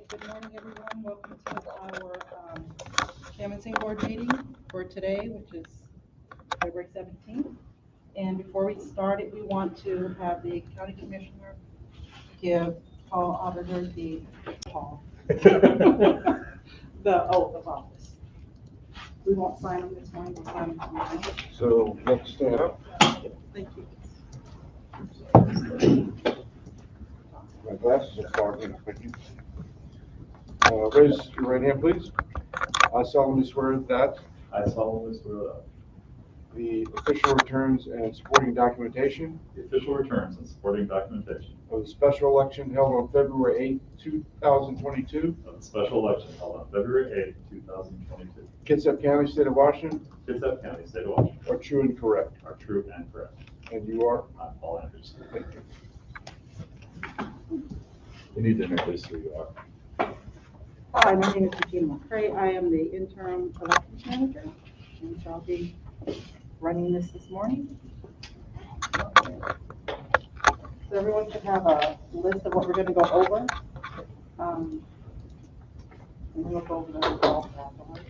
Good morning, everyone. Welcome to our canvassing board meeting for today, which is February 17th. And before we start it, we want to have the county commissioner give Paul Auditor the oath of office. We won't sign them this morning, we'll sign them tomorrow. So let's stand up. Thank you. My glasses are fogging up. Thank you. Raise your right hand, please. I solemnly swear that I solemnly swear that the official returns and supporting documentation the official returns and supporting documentation of the special election held on February 8th, 2022, of the special election held on February 8th, 2022, Kitsap County, State of Washington, Kitsap County, State of Washington, are true and correct. are true and correct. And you are? I'm Paul Andrews. Thank you. You need to introduce who you are. Hi, my name is Regina McCray. I am the interim elections manager, and I'll be running this morning. So everyone should have a list of what we're going to go over. And we'll go over those all afterwards.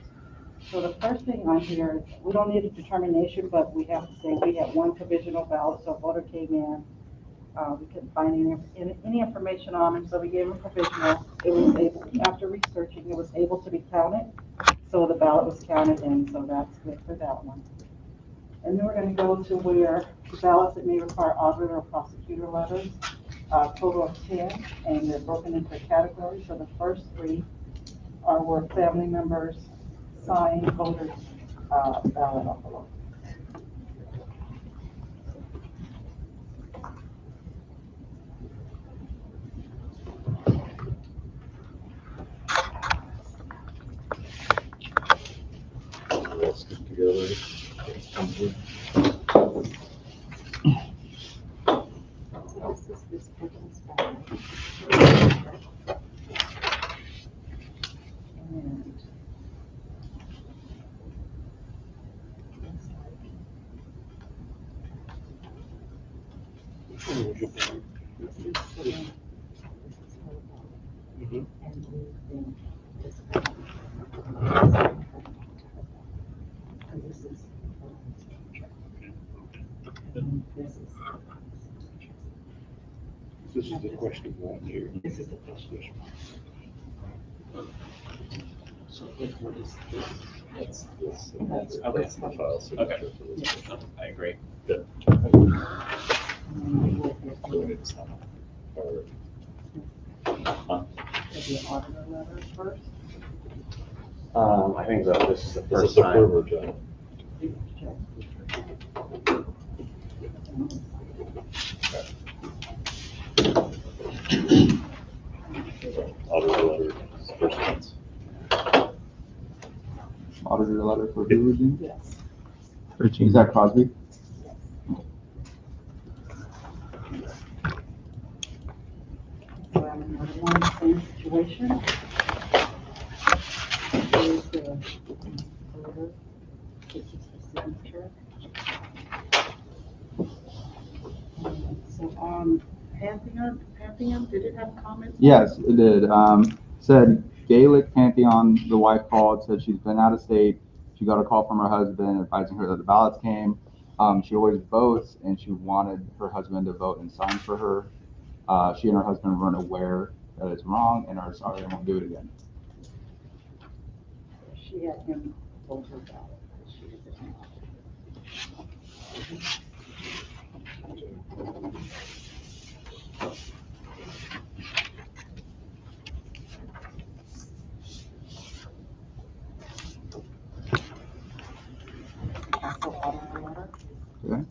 So the first thing on here, we don't need a determination, but we have to say we had one provisional ballot, so a voter came in. We couldn't find any information on him, so we gave him provisional. It was able, after researching, it was able to be counted. So the ballot was counted in, so that's good for that one. And then we're going to go to where the ballots that may require auditor or prosecutor letters, total of 10, and they're broken into categories. So the first three are where family members sign voters' ballot envelope. Let's get together. This person's ballot. And this is the one. This is her ballot. And then this ballot. And this is. And this is. This is the question one here. This is the question. So what is this? That's the file. Okay. I agree. Good. And then we will get the auditor letter first. I think that this is the This first is the time. privilege, John. Auditor letter, first ones. Auditor letter for who again? Yes. Is that Crosby? So I'm in one same situation. Here's the voter. This is the signature. So Pantheon, did it have comments? Yes, it did. Said Gaelic Pantheon, the wife called, said she's been out of state. She got a call from her husband advising her that the ballots came. She always votes, and she wanted her husband to vote and sign for her. She and her husband weren't aware that it's wrong and are sorry and won't do it again. She had him vote her ballot. She is in. Also auditor letter. Okay.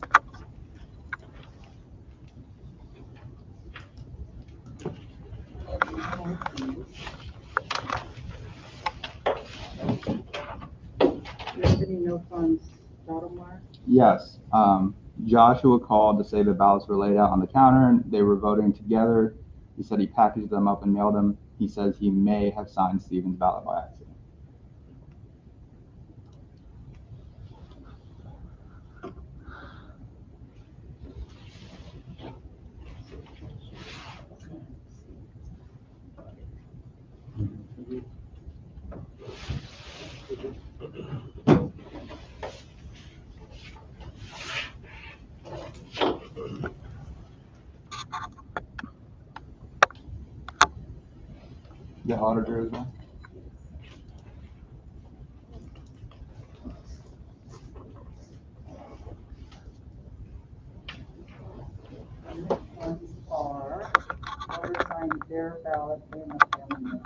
Anthony, no funds, bottom line. Yes. Joshua called to say the ballots were laid out on the counter and they were voting together. He said he packaged them up and mailed them. He says he may have signed Stephen's ballot by accident. The auditor as well. And these ones are, whoever signed their ballot and the family.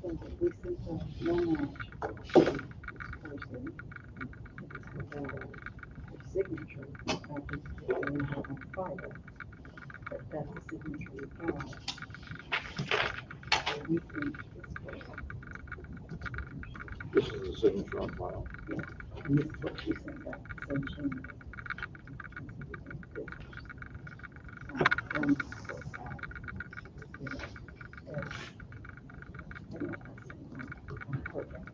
So we sent a no match person, their signature, that is what we have on file, but that's the signature we have. So we think this person, This is the signature on file. and this is what she sent back, so change it. And so we think this person. Then put, you know, as, I don't know if that's saying on her ballot.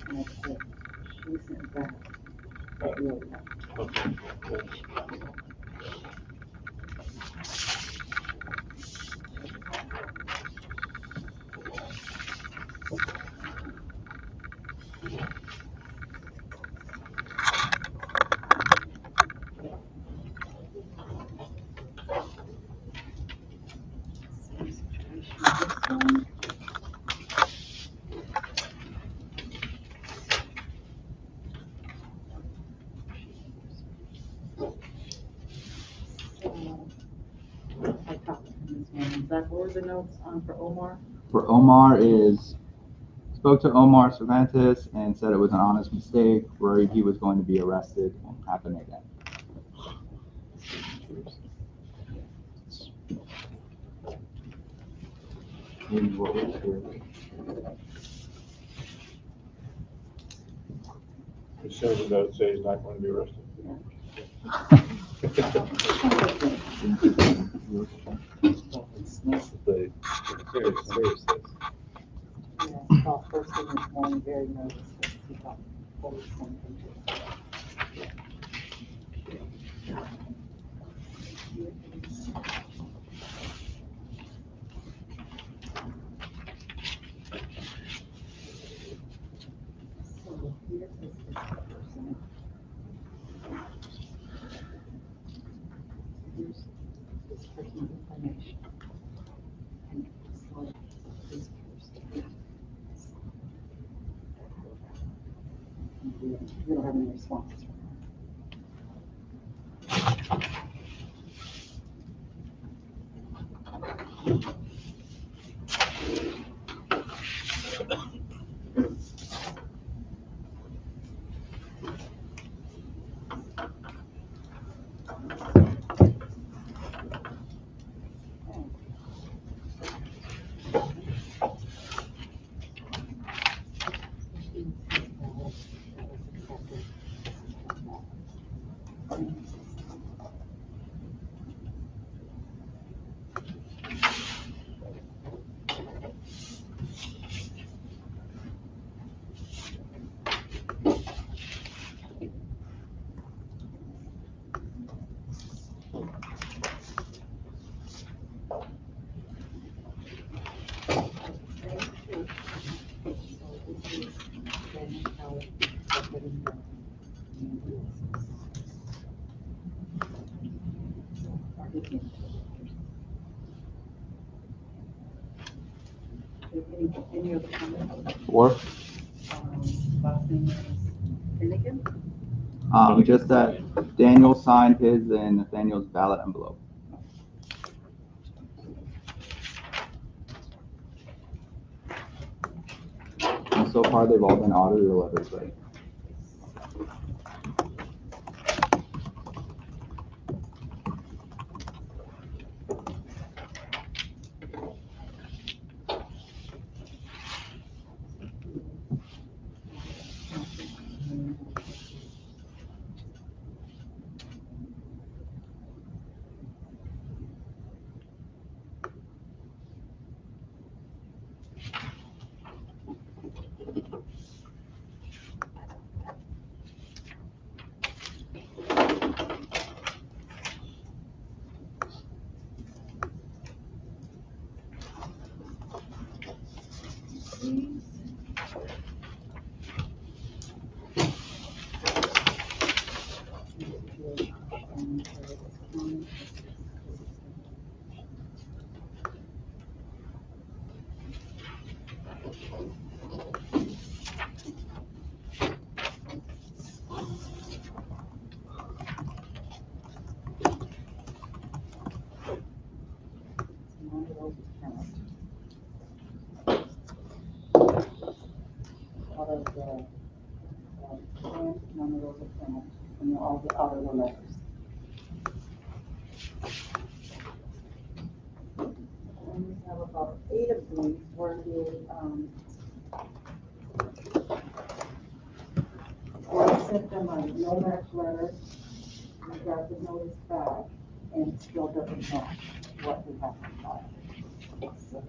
And that's it. She sent back. That really happened. Same situation with this one. I talked to him this morning. Is that what were the notes on for Omar? For Omar is, spoke to Omar Cervantes and said it was an honest mistake, worried he was going to be arrested, won't happen again. Maybe what was here. It says it does say he's not going to be arrested. It's nice that they, seriously. Yeah, well, first thing this morning, very nervous because he got pulled something. So here is this person. Here's this person's information. And it's like this person. We don't have any responses from her. Any other comments? Or, Last name is Finnegan? just that Daniel signed his in Nathaniel's ballot envelope. And so far, they've all been auditor letters, right? these. None of those is current. Out of the, none of those are current, and all the other were letters. And we have about 8 of these where I sent them a no match letter, we got the notice back, and it still doesn't match what we have to file. So,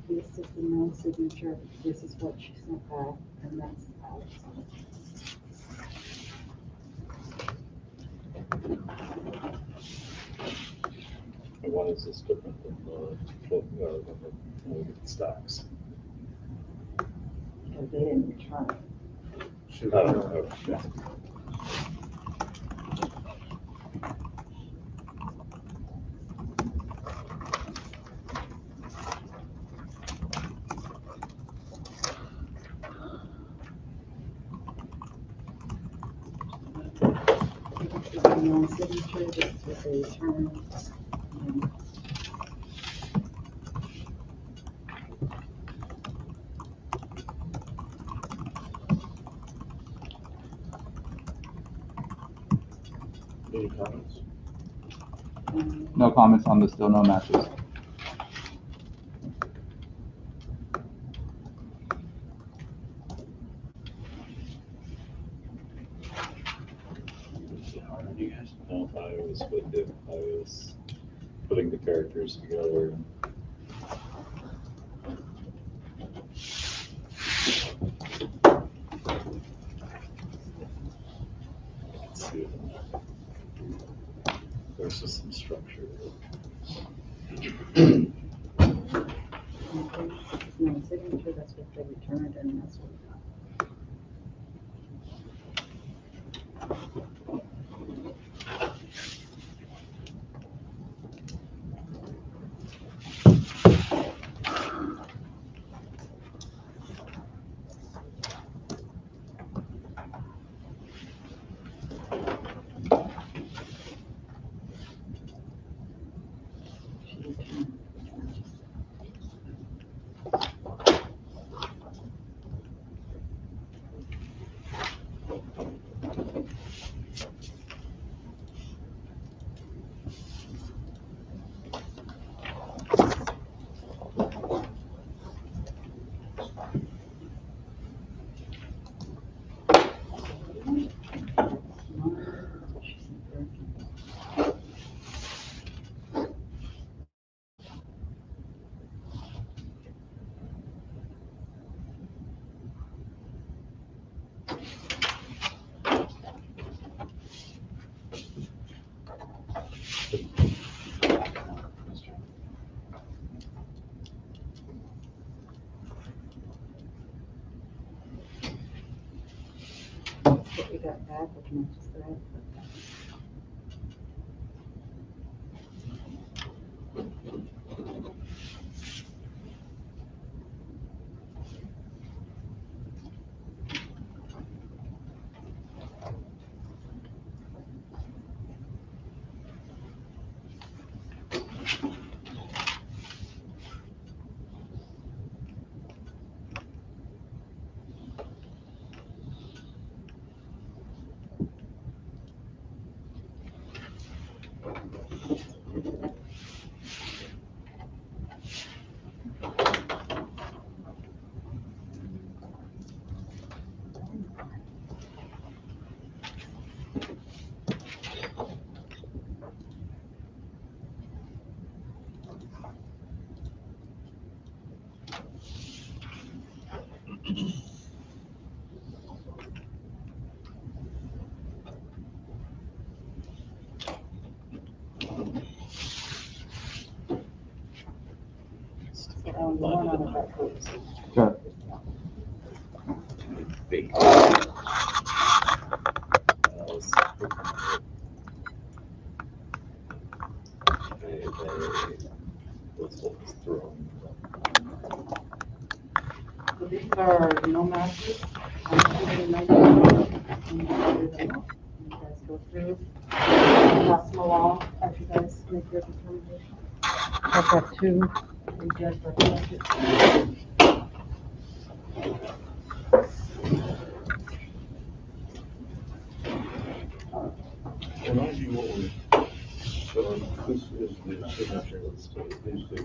this is the non-signature, this is what she sent back, and that's Alex. And why is this different than the stocks? Because they didn't return it. Should I don't know. Yeah. This is the non-signature, this is what they returned. And Any comments? No comments on the still no matches. You guys know, I was putting the characters together. Let's see. There's just some structure. non-signature, that's what they returned, and that's what we got. She returned. She sent 13. That's what we got back, which matches that. You weren't on it that close. Okay. Big. Let's hold this through. So these are no matches. I'm keeping nice and you guys go through, pass them along as you guys make your determination. I've got two. You guys recommend it. Can I do what we, this is the signature, these two.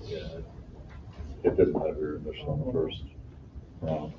Yeah, it didn't have your initial on the first round.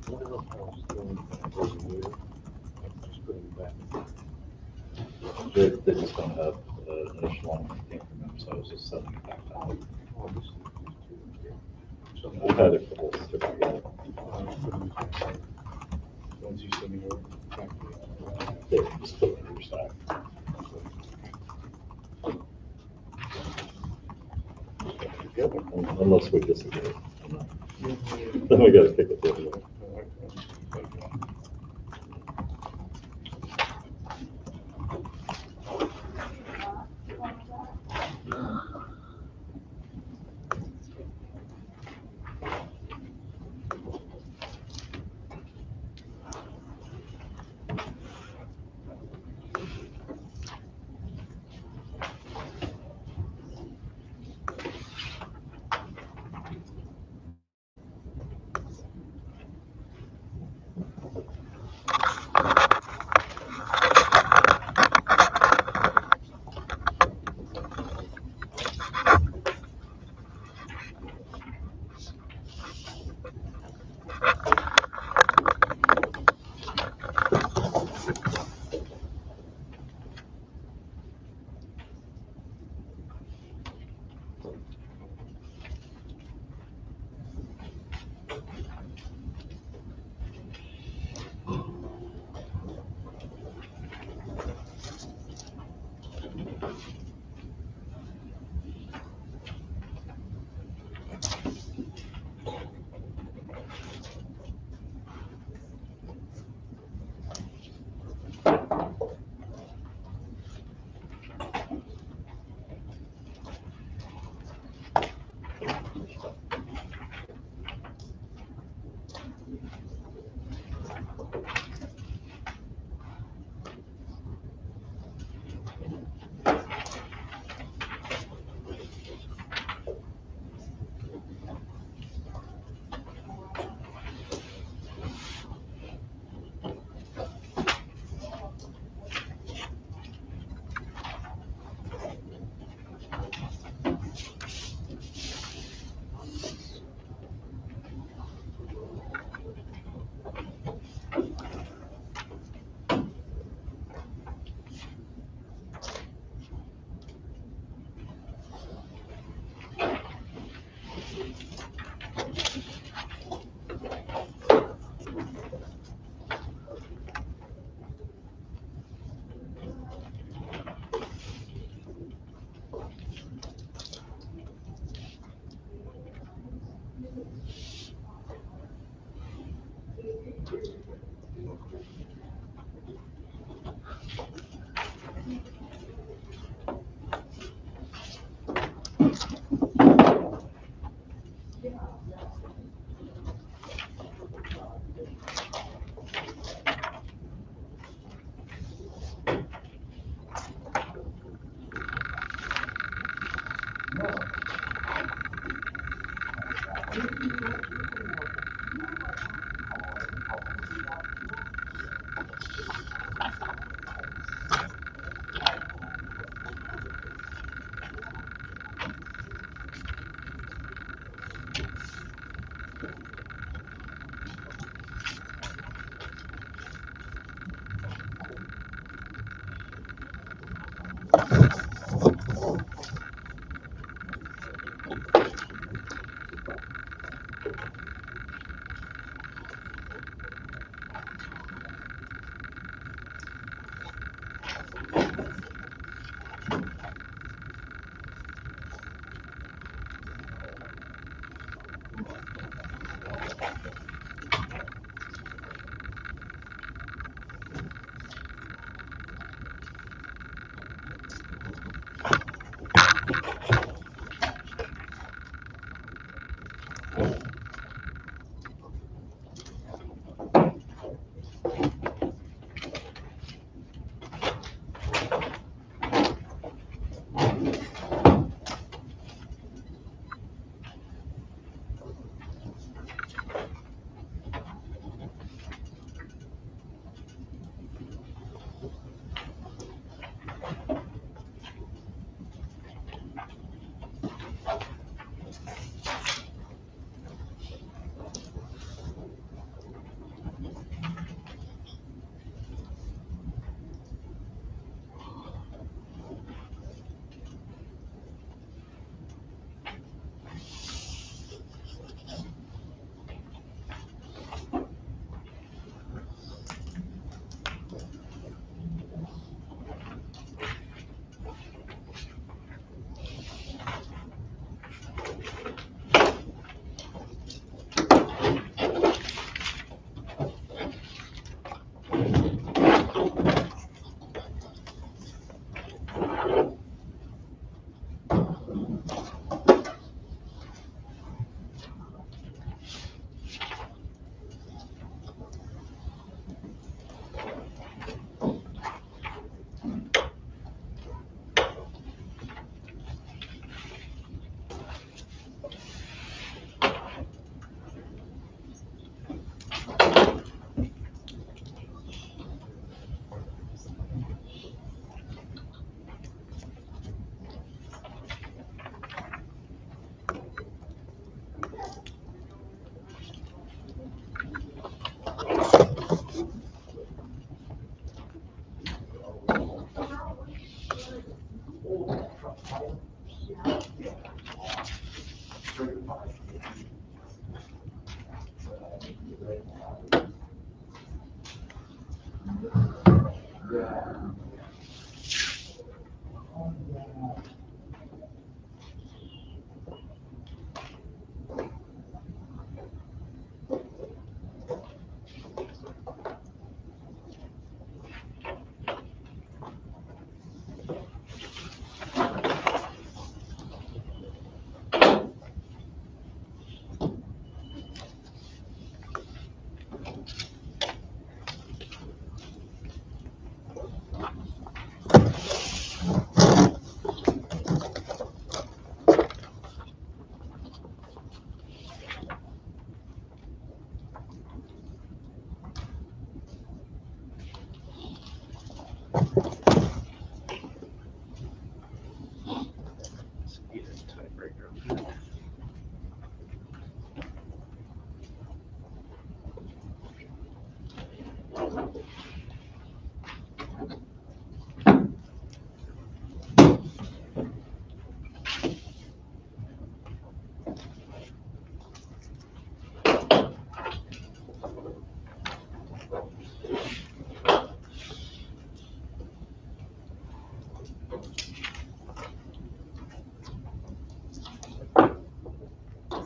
What else I was doing over here? Just putting it back. They just don't have initial on it, came from them, so I was just sending it back out. Oh, this is two, okay. So I've had it for this certificate. once you send me over, back to me. They can just put it in your stack. Together, unless we disagree. Then we gotta pick it the other way.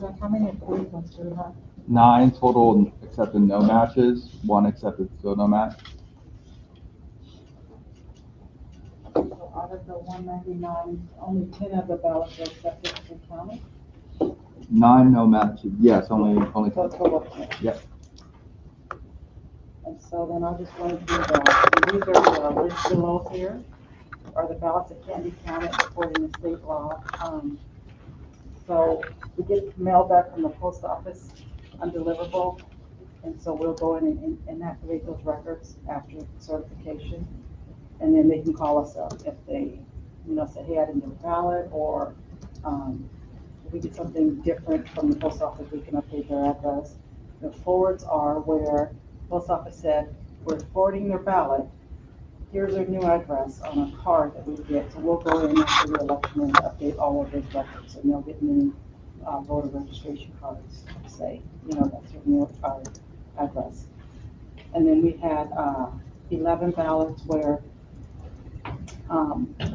So how many approved ones do we have? 9 total accepted no matches, 1 accepted still no match. So out of the 199, only 10 of the ballots were accepted and counted. 9 no matches. Yes, only So a 10. total of 10. Yep. And so then I'll just run through that. These are the list below here, are the ballots that can't be counted according to state law. So we get mail back from the post office undeliverable, and so we'll go in and activate those records after certification. And then they can call us up if they, say, hey, I didn't get a ballot, or if we get something different from the post office, we can update their address. The forwards are where post office said, we're forwarding their ballot, here's their new address on a card that we get. So we'll go in after the election and update all of those records, and they'll get new voter registration cards to say, that's their new address. And then we had 11 ballots where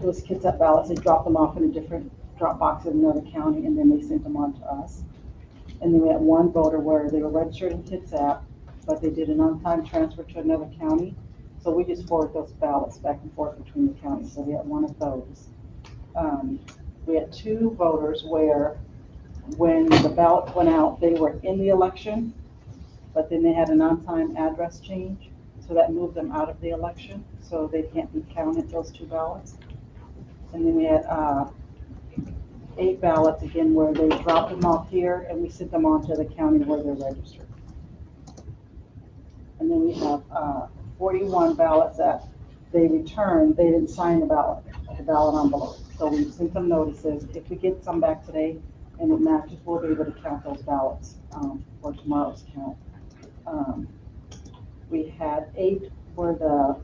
those Kitsap ballots, they dropped them off in a different drop box in another county, and then they sent them on to us. And then we had one voter where they were registered in Kitsap, but they did an on-time transfer to another county. So we just forward those ballots back and forth between the counties. So we had one of those. We had 2 voters where when the ballots went out, they were in the election, but then they had an on-time address change. So that moved them out of the election. So they can't be counted, those 2 ballots. And then we had 8 ballots again where they dropped them off here and we sent them on to the county where they're registered. And then we have 41 ballots that they returned. They didn't sign the ballot envelope. So we sent them notices. If we get some back today and it matches, we'll be able to count those ballots for tomorrow's count. We had 8 where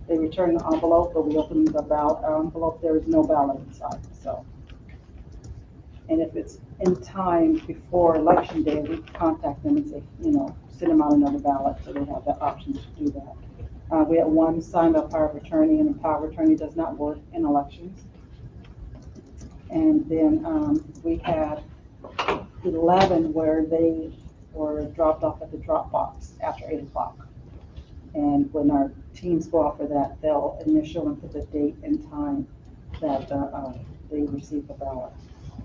they returned the envelope, but we opened the ballot envelope. There is no ballot inside. So, and if it's in time before election day, we contact them and say, send them out another ballot, so they have that option to do that. We had 1 signed by power of attorney, and the power of attorney does not work in elections. And then we had 11 where they were dropped off at the drop box after 8 o'clock. And when our teams go out for that, they'll initial and put the date and time that they received the ballot.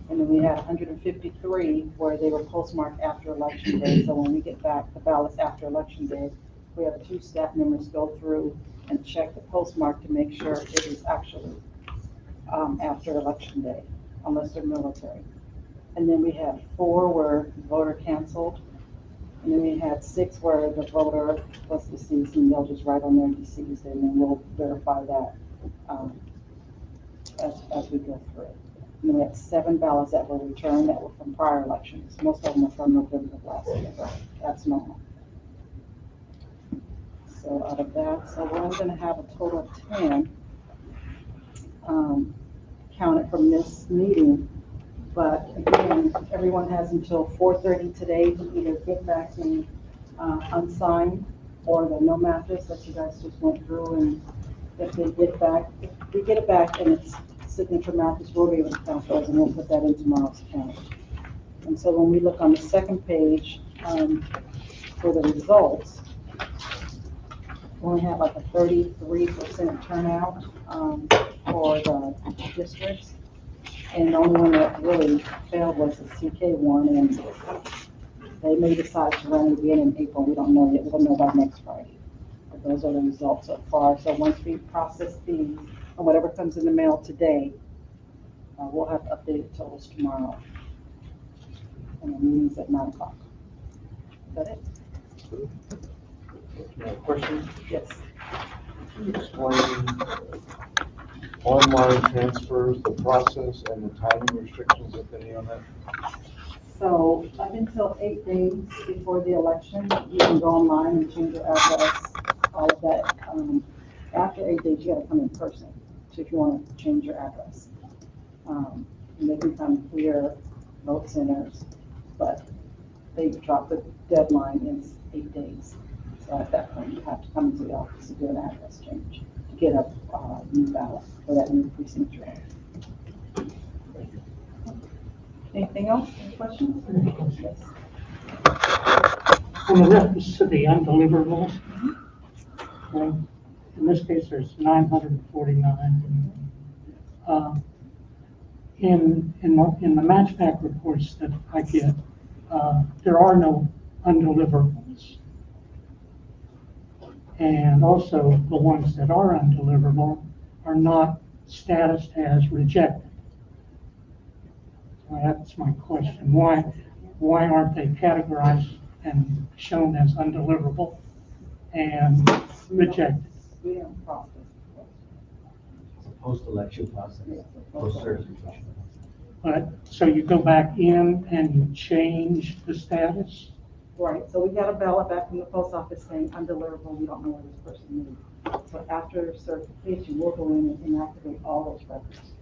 And then we had 153 where they were postmarked after election day. So when we get back the ballots after election day, we have 2 staff members go through and check the postmark to make sure it is actually after election day, unless they're military. And then we had 4 where the voter canceled. And then we had 6 where the voter was deceased, and they'll just write on their deceased, and then we'll verify that as we go through. And we had 7 ballots that were returned that were from prior elections. Most of them were from November of last year. That's normal. So out of that, so we're only going to have a total of 10 counted from this meeting. But again, everyone has until 4:30 today to either get back the unsigned or the no mattress that you guys just went through. And if they get it back and it's signature mattress, we'll be able to count those, and we'll put that in tomorrow's count. And so when we look on the second page for the results, we only had like a 33% turnout for the districts. And the only one that really failed was the CK one, and they may decide to run again in April. We don't know yet. We'll know by next Friday. But those are the results so far. So once we process these, or whatever comes in the mail today, we'll have updated totals tomorrow. And the meeting's at 9 o'clock. Is that it? Question? Yes. Can you explain online transfers, the process, and the timing restrictions, if any, on that? So up until 8 days before the election, you can go online and change your address, all of that. After 8 days, you gotta come in person, so if you wanna change your address. And they can come here, vote centers, but they drop the deadline in 8 days. So at that point, you have to come to the office to do an address change, to get a new ballot for that new precinct you're in. Anything else? Any questions? Yes. On the reference to the undeliverables, in this case, there's 949. In the match pack reports that I get, there are no undeliverables. And also, the ones that are undeliverable are not statused as rejected. So that's my question. Why aren't they categorized and shown as undeliverable and rejected? We don't process. Post-election process, post-certification. But, so you go back in and you change the status? Right, so we got a ballot back from the post office saying undeliverable, we don't know where this person is. So after certification, we'll go in and inactivate all those records.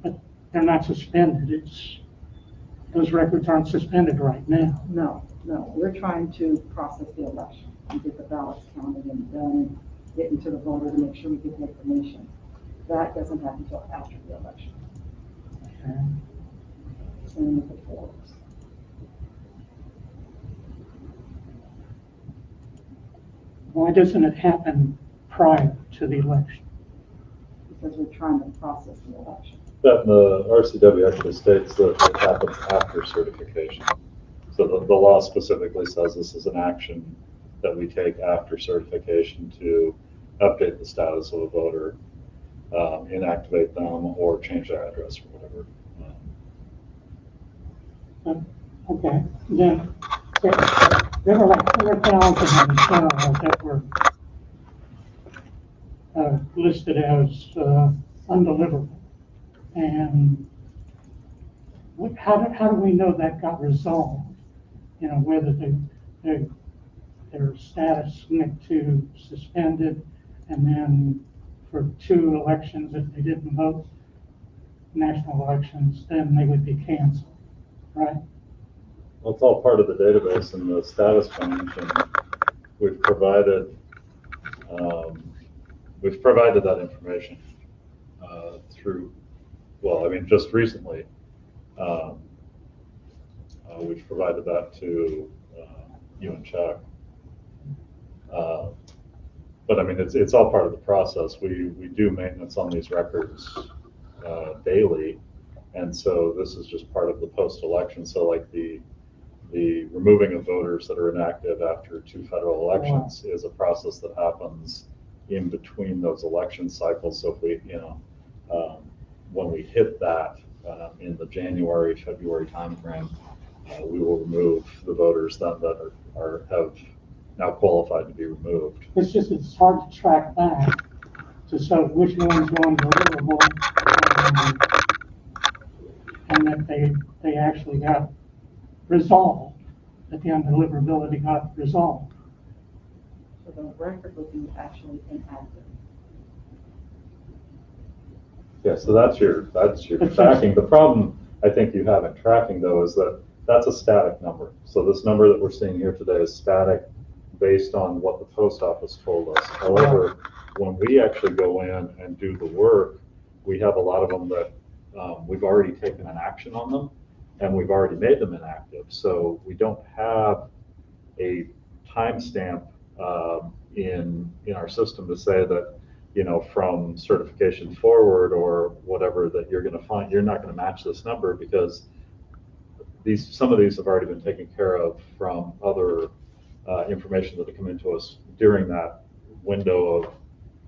But they're not suspended. Those records aren't suspended right now. No, we're trying to process the election and get the ballots counted and then get into the voter to make sure we get the information. That doesn't happen until after the election. Okay. And with the forms. Why doesn't it happen prior to the election? Because we're trying to process the election. That the RCW actually states that it happens after certification. So the law specifically says this is an action that we take after certification to update the status of a voter, inactivate them, or change their address or whatever. Okay, then there were like 4,000 in the general that were listed as undeliverable. And how do we know that got resolved? You know, whether their status went to suspended, and then for 2 elections, if they didn't vote, national elections, then they would be canceled, right? Well, it's all part of the database and the status change, and we've provided that information through. Well, I mean, just recently, we've provided that to you and Chuck. But I mean, it's all part of the process. We do maintenance on these records daily, and so this is just part of the post-election. So like the removing of voters that are inactive after 2 federal elections is a process that happens in between those election cycles. So if we, when we hit that in the January, February timeframe, we will remove the voters then that have now qualified to be removed. It's hard to track back to show which ones were undeliverable and that they actually got resolved, that the undeliverability got resolved. So the record would be actually inactive. Yeah, so that's your tracking. The problem I think you have in tracking though is that that's a static number. So this number that we're seeing here today is static based on what the post office told us. However, when we actually go in and do the work, we have a lot of them that we've already taken an action on them and we've already made them inactive. So we don't have a timestamp in our system to say that, from certification forward or whatever, that you're going to find, you're not going to match this number because some of these have already been taken care of from other information that have come into us during that window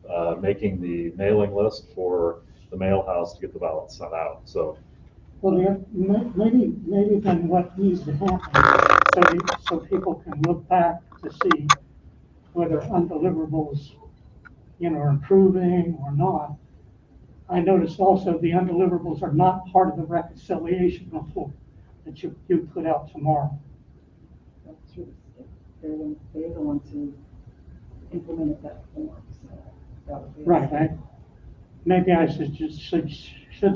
of making the mailing list for the mail house to get the ballots sent out. So, well, maybe then what needs to happen so people can look back to see whether undeliverables, are improving or not. I noticed also the undeliverables are not part of the reconciliation report that you put out tomorrow. That's true. They're the ones who implemented that form. So that would be Right. Maybe I should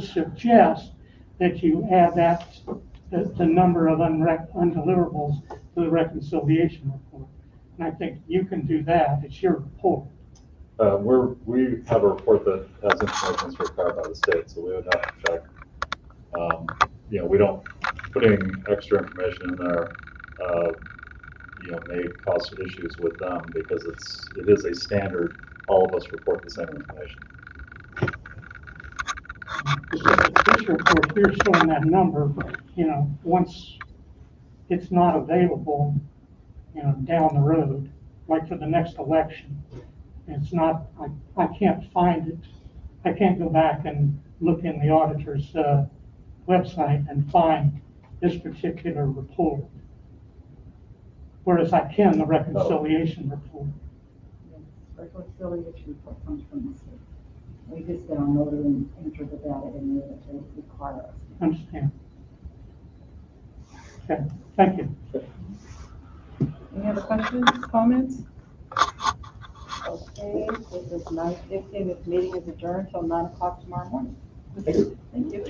suggest that you add the number of undeliverables to the reconciliation report. And I think you can do that. It's your report. We have a report that has information that's required by the state, so we would have to check. We don't putting extra information in there. May cause issues with them because it is a standard. All of us report the same information. This report here showing that number, once it's not available, down the road, like for the next election, it's not, I can't find it. I can't go back and look in the auditor's website and find this particular report. Whereas I can the reconciliation report. Reconciliation report comes from the state. We just download it and enter the data in there that they require us. Understand? Okay, thank you. Any other questions, comments? Okay, this is 9:15. This meeting is adjourned till 9 o'clock tomorrow morning. Thank you.